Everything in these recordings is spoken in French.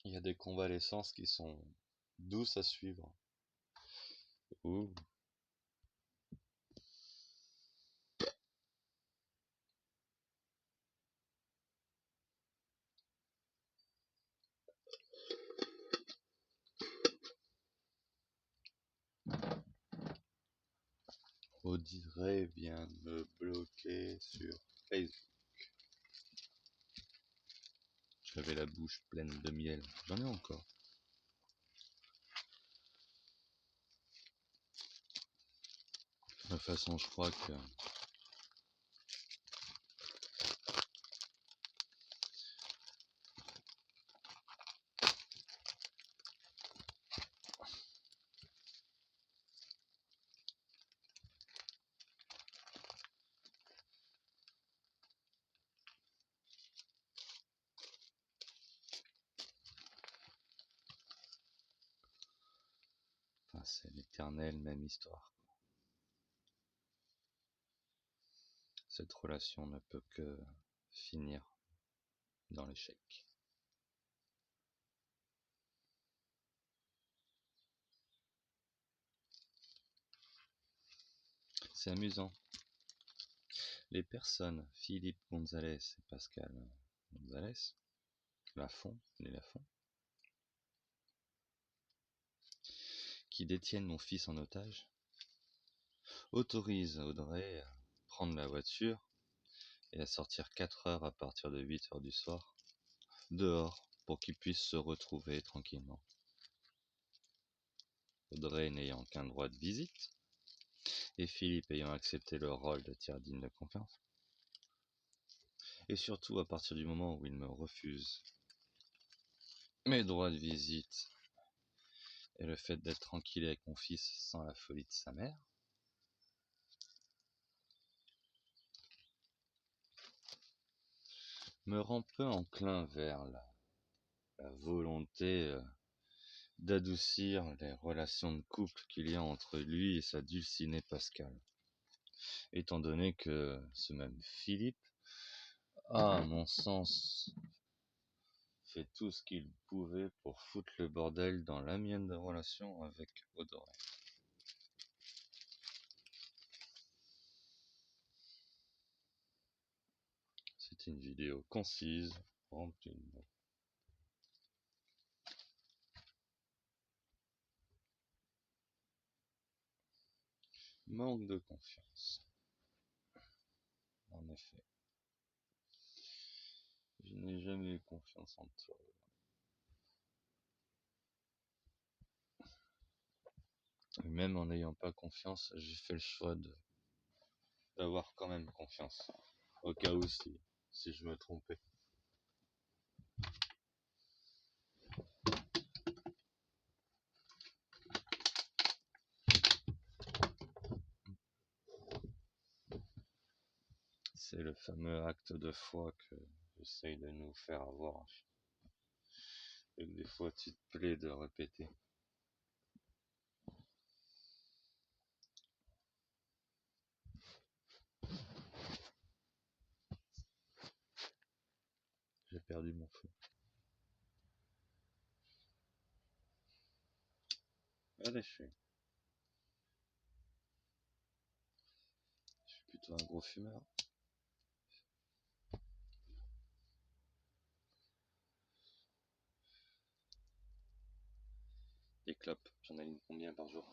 Il y a des convalescences qui sont douces à suivre. Ouh. Audrey vient de me bloquer sur Facebook. J'avais la bouche pleine de miel. J'en ai encore. De toute façon, je crois que c'est l'éternelle même histoire. Cette relation ne peut que finir dans l'échec. C'est amusant. Les personnes, Philippe Gonzalez et Pascal Gonzalez, Lafont, les Lafont, qui détiennent mon fils en otage, autorisent Audrey à prendre la voiture et à sortir 4 heures à partir de 8 heures du soir, dehors, pour qu'ils puissent se retrouver tranquillement. Audrey n'ayant qu'un droit de visite, et Philippe ayant accepté le rôle de tiers digne de confiance. Et surtout à partir du moment où il me refuse mes droits de visite et le fait d'être tranquille avec mon fils sans la folie de sa mère, me rend peu enclin vers la volonté d'adoucir les relations de couple qu'il y a entre lui et sa dulcinée Pascal. Étant donné que ce même Philippe a, à mon sens, fait tout ce qu'il pouvait pour foutre le bordel dans la mienne de relation avec Audrey. C'est une vidéo concise, remplie de mots. Manque de confiance. En effet. Je n'ai jamais eu confiance en toi. Et même en n'ayant pas confiance, j'ai fait le choix d'avoir quand même confiance. Au cas où si je me trompais. C'est le fameux acte de foi que j'essaye de nous faire avoir. Et que des fois tu te plais de répéter. J'ai perdu mon feu. Allez, je suis plutôt un gros fumeur. Les clopes, j'en allume combien par jour?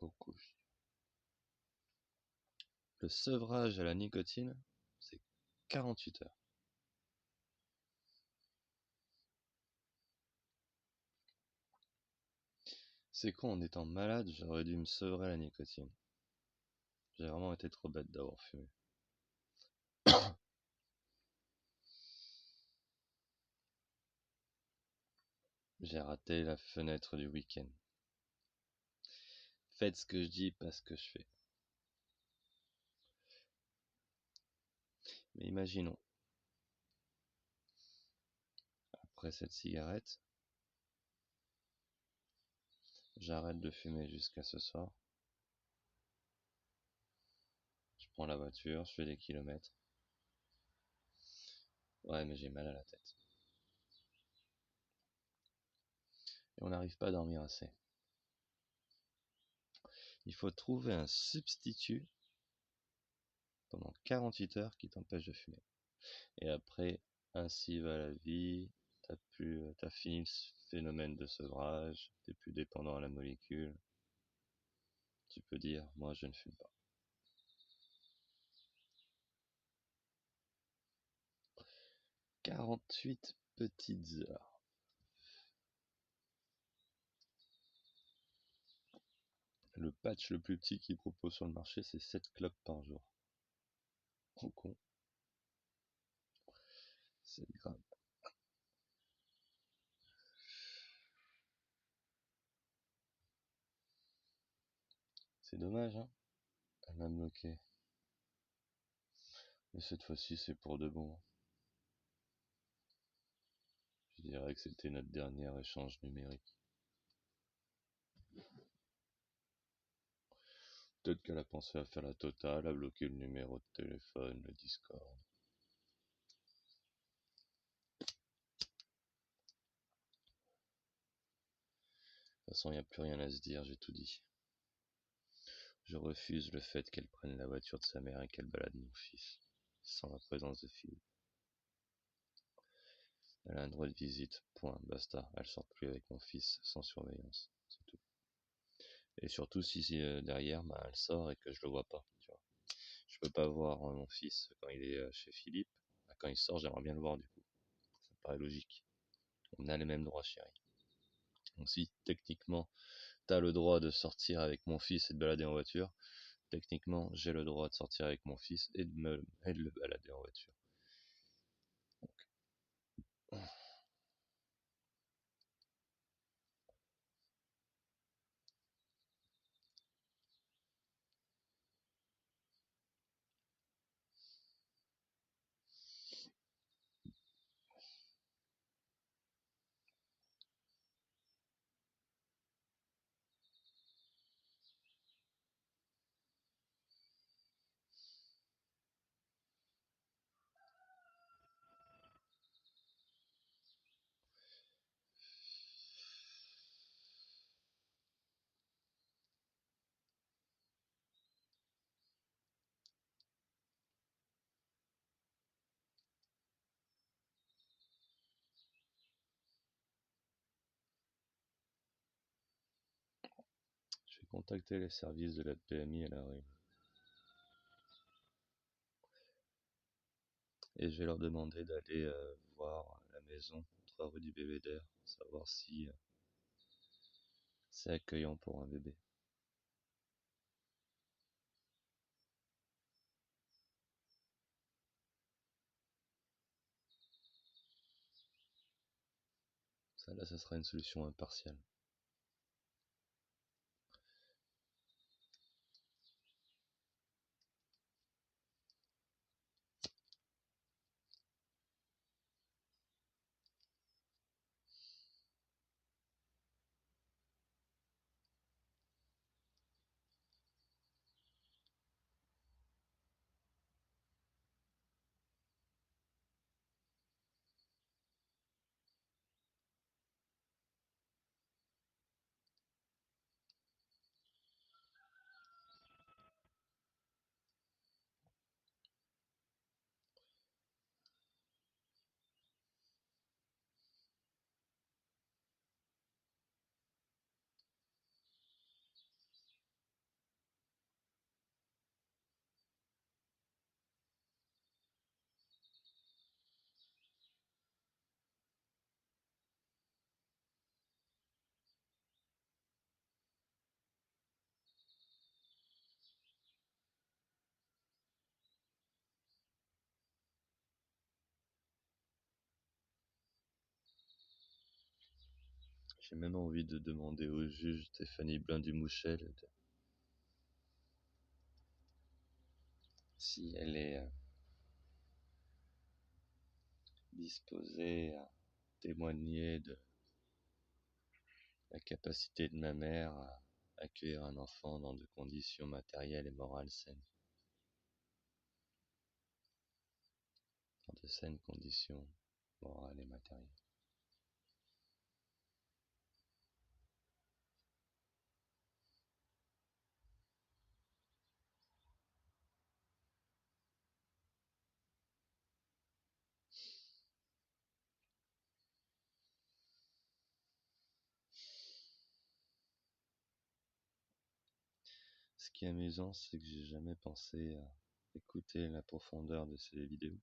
Beaucoup. Le sevrage à la nicotine, c'est 48 heures. C'est con, en étant malade, j'aurais dû me sevrer à la nicotine. J'ai vraiment été trop bête d'avoir fumé. J'ai raté la fenêtre du week-end. Faites ce que je dis, pas ce que je fais. Mais imaginons, après cette cigarette, J'arrête de fumer jusqu'à ce soir. Je prends la voiture, je fais des kilomètres. Ouais, mais j'ai mal à la tête. Et on n'arrive pas à dormir assez. Il faut trouver un substitut pendant 48 heures qui t'empêche de fumer. Et après, ainsi va la vie. T'as fini ce phénomène de sevrage. T'es plus dépendant à la molécule. Tu peux dire, moi je ne fume pas. 48 petites heures. Le patch le plus petit qu'ils proposent sur le marché, c'est 7 clopes par jour. Trop con. C'est grave. C'est dommage, hein. Elle m'a bloqué. Mais cette fois-ci, c'est pour de bon. Je dirais que c'était notre dernier échange numérique. Peut-être qu'elle a pensé à faire la totale, à bloquer le numéro de téléphone, le Discord. De toute façon, il n'y a plus rien à se dire, j'ai tout dit. Je refuse le fait qu'elle prenne la voiture de sa mère et qu'elle balade mon fils, sans la présence de Philippe. Elle a un droit de visite, point, basta. Elle sort plus avec mon fils, sans surveillance, c'est tout. Et surtout si derrière, bah, elle sort et que je le vois pas, tu vois. Je peux pas voir mon fils quand il est chez Philippe. Bah, quand il sort, j'aimerais bien le voir du coup. Ça me paraît logique. On a les mêmes droits, chérie. Donc si techniquement t'as le droit de sortir avec mon fils et de balader en voiture, techniquement j'ai le droit de sortir avec mon fils et de le balader en voiture. Donc, je vais contacter les services de la PMI à la rue. Et je vais leur demander d'aller voir la maison, 3 rue du Belvédère, savoir si c'est accueillant pour un bébé. Ça là, ça sera une solution impartiale. J'ai même envie de demander au juge Stéphanie Blin-du-Mouchel si elle est disposée à témoigner la capacité de ma mère à accueillir un enfant dans de conditions matérielles et morales saines. Dans de saines conditions morales et matérielles. Ce qui est amusant, c'est que j'ai jamais pensé à écouter la profondeur de ces vidéos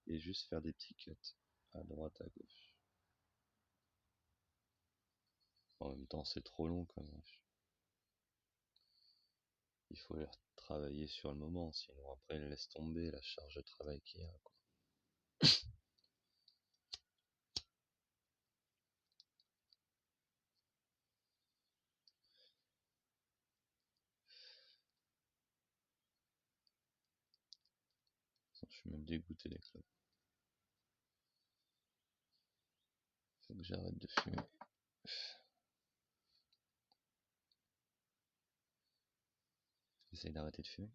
et juste faire des petits cuts à droite, à gauche. En même temps, c'est trop long quand même. Il faut les travailler sur le moment, sinon après, ils laissent tomber la charge de travail qu'il y a, quoi. Je suis même dégoûté des clopes. Faut que j'arrête de fumer. J'essaye d'arrêter de fumer.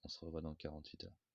On se revoit dans 48 heures.